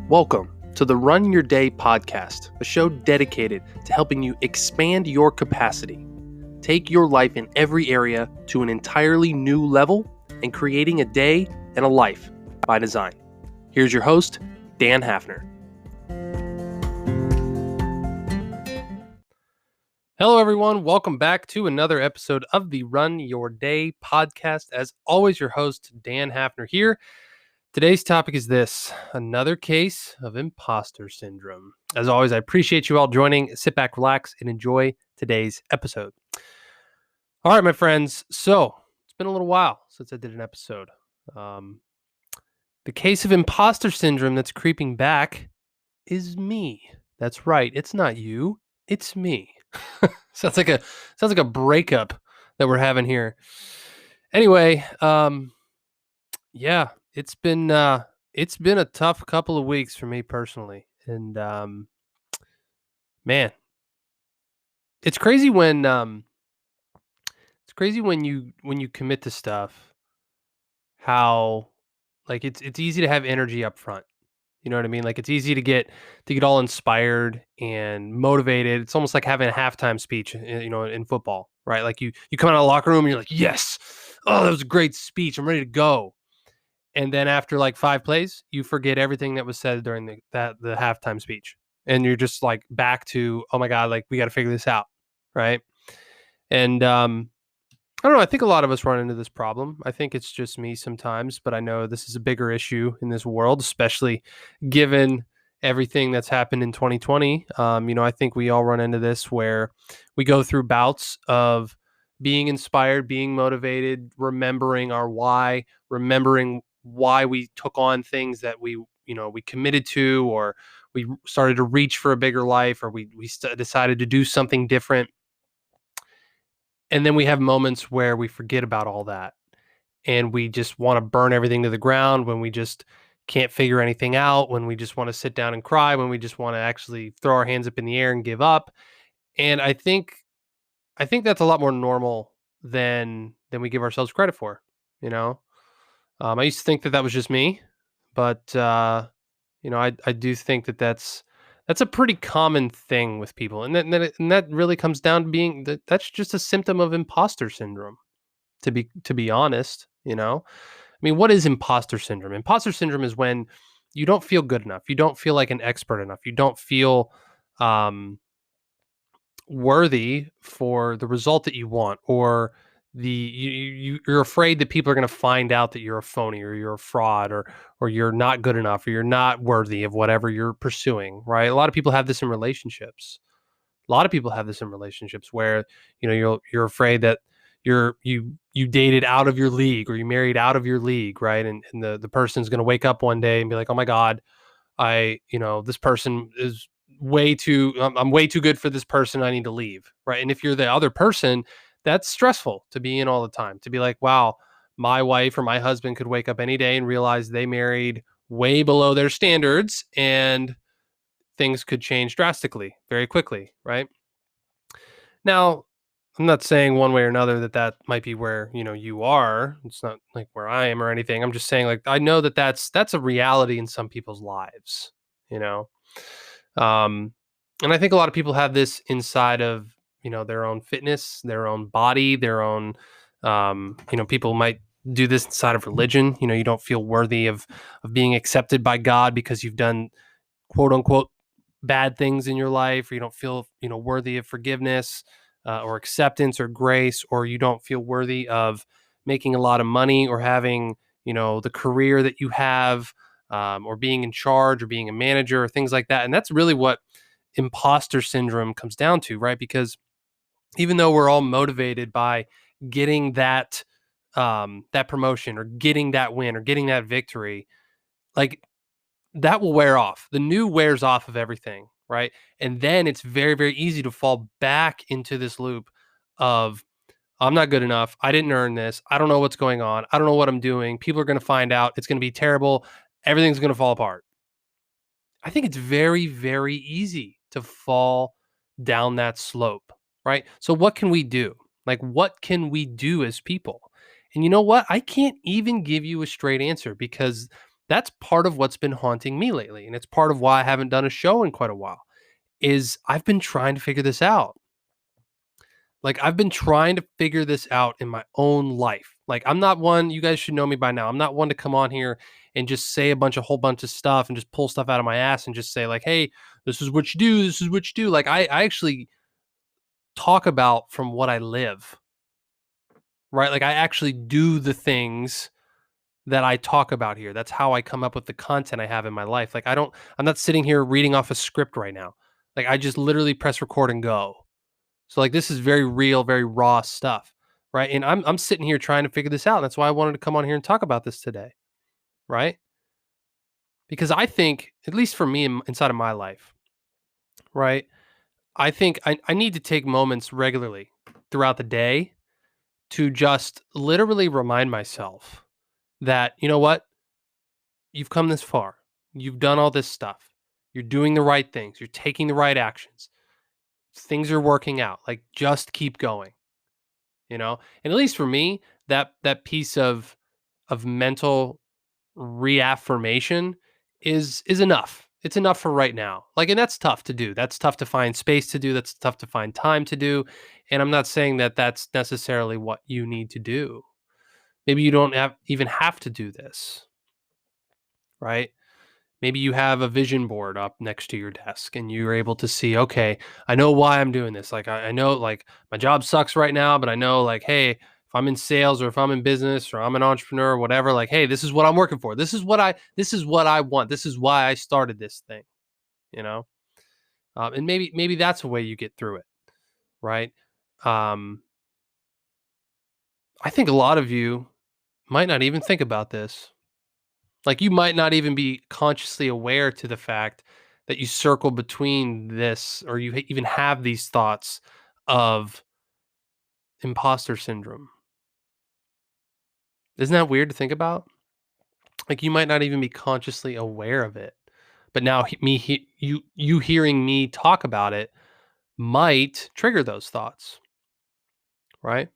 Welcome to the Run Your Day podcast, a show dedicated to helping you expand your capacity, take your life in every area to an entirely new level, and creating a day and a life by design. Here's your host, Dan Hafner. Hello, everyone. Welcome back to another episode of the Run Your Day podcast. As always, your host, Dan Hafner here. Today's topic is this: another case of imposter syndrome. As always, I appreciate you all joining. Sit back, relax, and enjoy today's episode. All right, my friends. So it's been a little while since I did an episode. The case of imposter syndrome that's creeping back is me. That's right. It's not you. It's me. sounds like a breakup that we're having here. Anyway, yeah, it's been a tough couple of weeks for me personally, and man, it's crazy when you commit to stuff. How like it's easy to have energy up front. You know what I mean? Like it's easy to get all inspired and motivated. It's almost like having a halftime speech, in football, right? Like you come out of the locker room and you're like, yes, oh, that was a great speech. I'm ready to go. And then after like 5 plays, you forget everything that was said during the halftime speech, and you're just like back to, oh my god, like we got to figure this out, right? And I don't know. I think a lot of us run into this problem. I think it's just me sometimes, but I know this is a bigger issue in this world, especially given everything that's happened in 2020. I think we all run into this where we go through bouts of being inspired, being motivated, remembering our why, remembering why we took on things that we committed to, or we started to reach for a bigger life, or we decided to do something different. And then we have moments where we forget about all that and we just want to burn everything to the ground, when we just can't figure anything out, when we just want to sit down and cry, when we just want to actually throw our hands up in the air and give up. And I think that's a lot more normal than we give ourselves credit for, you know? I used to think that was just me, but I do think that that's a pretty common thing with people, and that really comes down to being that's just a symptom of imposter syndrome. To be honest, I mean, what is imposter syndrome? Imposter syndrome is when you don't feel good enough, you don't feel like an expert enough, you don't feel um, worthy for the result that you want, or you're afraid that people are going to find out that you're a phony, or you're a fraud, or you're not good enough, or you're not worthy of whatever you're pursuing, right? A lot of people have this in relationships. A lot of people have this in relationships where you're afraid that you dated out of your league, or you married out of your league, right? And the person's going to wake up one day and be like, oh my god, this person is I'm way too good for this person, I need to leave, right? And if you're the other person, that's stressful to be in all the time, to be like, wow, my wife or my husband could wake up any day and realize they married way below their standards, and things could change drastically very quickly, right? Now, I'm not saying one way or another that might be where, you are. It's not like where I am or anything. I'm just saying, like, I know that that's a reality in some people's lives, you know. Um and I think a lot of people have this inside of, their own fitness, their own body, their own people might do this inside of religion. You don't feel worthy of being accepted by God because you've done quote unquote bad things in your life, or you don't feel worthy of forgiveness, or acceptance or grace, or you don't feel worthy of making a lot of money, or having the career that you have, or being in charge, or being a manager, or things like that. And that's really what imposter syndrome comes down to, right? Because even though we're all motivated by getting that promotion, or getting that win, or getting that victory, like, that will wear off. The new wears off of everything, right? And then it's very, very easy to fall back into this loop of, I'm not good enough. I didn't earn this. I don't know what's going on. I don't know what I'm doing. People are going to find out. It's going to be terrible. Everything's going to fall apart. I think it's very, very easy to fall down that slope, right? So what can we do? Like, what can we do as people? And you know what? I can't even give you a straight answer, because That's part of what's been haunting me lately, and it's part of why I haven't done a show in quite a while, is I've been trying to figure this out. Like, I've been trying to figure this out in my own life. Like, I'm not one, you guys should know me by now. I'm not one to come on here and just say a whole bunch of stuff and just pull stuff out of my ass and just say, like, hey, this is what you do. This is what you do. Like, I actually talk about from what I live, right? Like, I actually do the things that I talk about here. That's how I come up with the content I have in my life. Like, I'm not sitting here reading off a script right now. Like, I just literally press record and go. So like this is very real, very raw stuff, right? And I'm sitting here trying to figure this out. That's why I wanted to come on here and talk about this today, right? Because I think, at least for me inside of my life, right? I think I need to take moments regularly throughout the day to just literally remind myself that, you know what? You've come this far. You've done all this stuff. You're doing the right things. You're taking the right actions. Things are working out. Like just keep going, you know? And at least for me, that piece of mental reaffirmation is enough. It's enough for right now. Like, and that's tough to do. That's tough to find space to do. That's tough to find time to do. And I'm not saying that that's necessarily what you need to do. Maybe you don't even have to do this, right? Maybe you have a vision board up next to your desk and you're able to see, okay, I know why I'm doing this. Like, I know, like, my job sucks right now, but I know, like, hey, if I'm in sales or if I'm in business or I'm an entrepreneur or whatever, like, hey, this is what I'm working for. This is what I want. This is why I started this thing, you know? And maybe that's a way you get through it, right? Um, I think a lot of you might not even think about this. Like, you might not even be consciously aware to the fact that you circle between this, or you even have these thoughts of imposter syndrome. Isn't that weird to think about? Like, you might not even be consciously aware of it. But now you hearing me talk about it might trigger those thoughts, right?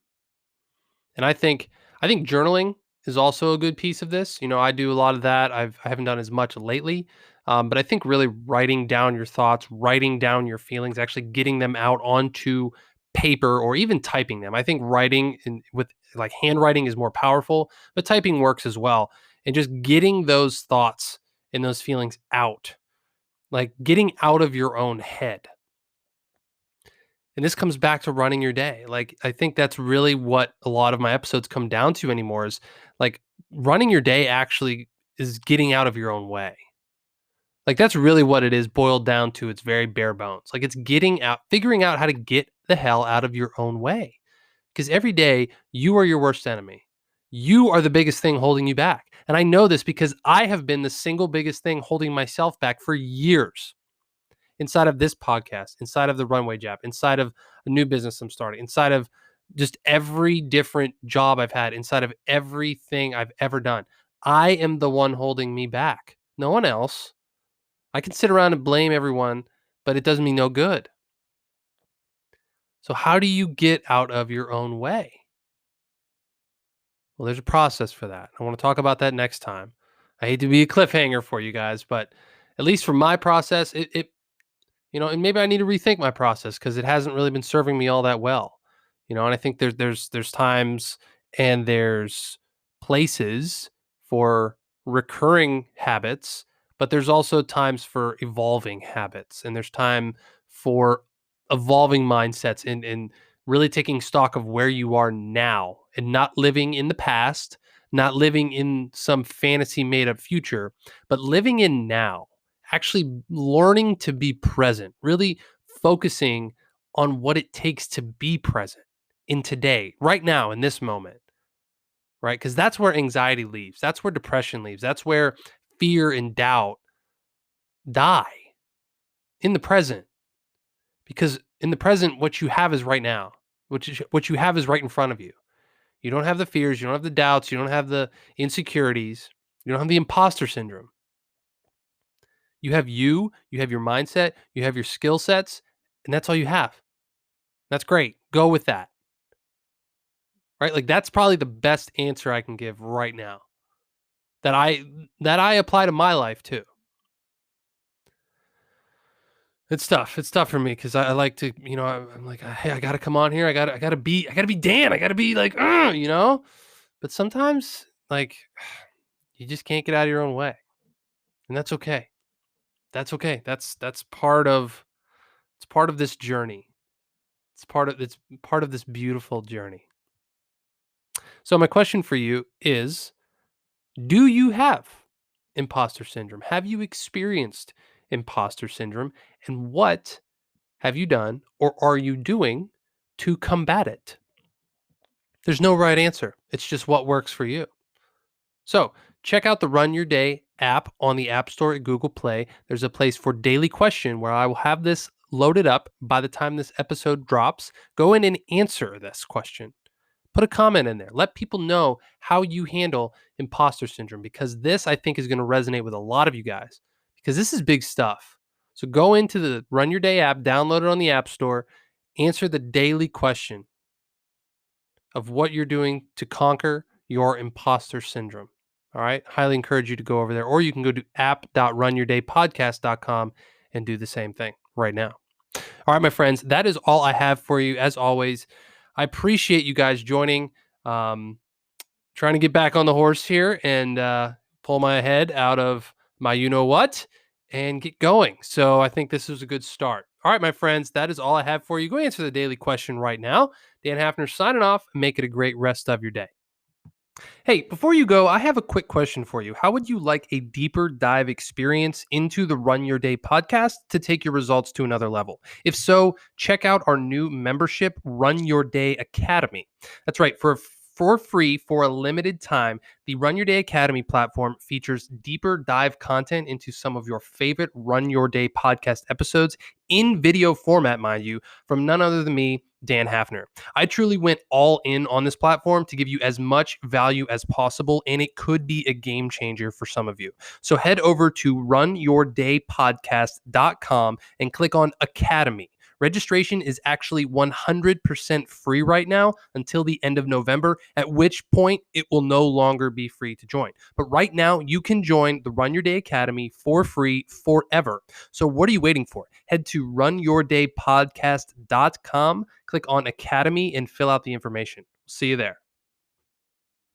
And I think journaling is also a good piece of this. You know, I do a lot of that. I haven't done as much lately, but I think really writing down your thoughts, writing down your feelings, actually getting them out onto paper or even typing them. I think writing with like handwriting is more powerful, but typing works as well. And just getting those thoughts and those feelings out, like getting out of your own head. And this comes back to running your day. Like, I think that's really what a lot of my episodes come down to anymore is like running your day actually is getting out of your own way. Like, that's really what it is boiled down to. It's very bare bones. Like, it's getting out, figuring out how to get the hell out of your own way. Because every day you are your worst enemy. You are the biggest thing holding you back. And I know this because I have been the single biggest thing holding myself back for years inside of this podcast, inside of the Runway Jab, inside of a new business I'm starting, inside of just every different job I've had, inside of everything I've ever done. I am the one holding me back. No one else. I can sit around and blame everyone, but it does me no good. So, how do you get out of your own way? Well, there's a process for that. I want to talk about that next time. I hate to be a cliffhanger for you guys, but at least for my process, and maybe I need to rethink my process because it hasn't really been serving me all that well. And I think there's times and there's places for recurring habits, but there's also times for evolving habits, and there's time for evolving mindsets and really taking stock of where you are now and not living in the past, not living in some fantasy made up future, but living in now, actually learning to be present, really focusing on what it takes to be present in today, right now, in this moment, right? Because that's where anxiety leaves. That's where depression leaves. That's where fear and doubt die in the present. Because in the present, what you have is right now, what you have is right in front of you. You don't have the fears, you don't have the doubts, you don't have the insecurities, you don't have the imposter syndrome. You have your mindset, you have your skill sets, and that's all you have. That's great. Go with that. Right? Like, that's probably the best answer I can give right now. that I apply to my life too. It's tough. It's tough for me because I like to, I'm like, hey, I got to come on here. I gotta be Dan. I got to be like, But sometimes, like, you just can't get out of your own way, and that's okay. That's okay. That's part of it's part of this journey. It's part of this beautiful journey. So my question for you is, do you have imposter syndrome? Have you experienced imposter syndrome? And what have you done or are you doing to combat it? There's no right answer. It's just what works for you. So check out the Run Your Day app on the App Store at Google Play. There's a place for daily question where I will have this loaded up by the time this episode drops. Go in and answer this question. Put a comment in there. Let people know how you handle imposter syndrome, because this, I think, is going to resonate with a lot of you guys, because this is big stuff. So go into the Run Your Day app, download it on the App Store, answer the daily question of what you're doing to conquer your imposter syndrome. All right. Highly encourage you to go over there, or you can go to app.runyourdaypodcast.com and do the same thing right now. All right, my friends, that is all I have for you. As always, I appreciate you guys joining. Trying to get back on the horse here and pull my head out of my you know what and get going. So I think this is a good start. All right, my friends, that is all I have for you. Go answer the daily question right now. Dan Hafner signing off. Make it a great rest of your day. Hey, before you go, I have a quick question for you. How would you like a deeper dive experience into the Run Your Day podcast to take your results to another level? If so, check out our new membership, Run Your Day Academy. That's right. For free for a limited time, the Run Your Day Academy platform features deeper dive content into some of your favorite Run Your Day podcast episodes in video format, mind you, from none other than me, Dan Hafner. I truly went all in on this platform to give you as much value as possible, and it could be a game changer for some of you. So head over to runyourdaypodcast.com and click on Academy. Registration is actually 100% free right now until the end of November, at which point it will no longer be free to join. But right now, you can join the Run Your Day Academy for free forever. So what are you waiting for? Head to runyourdaypodcast.com, click on Academy, and fill out the information. See you there.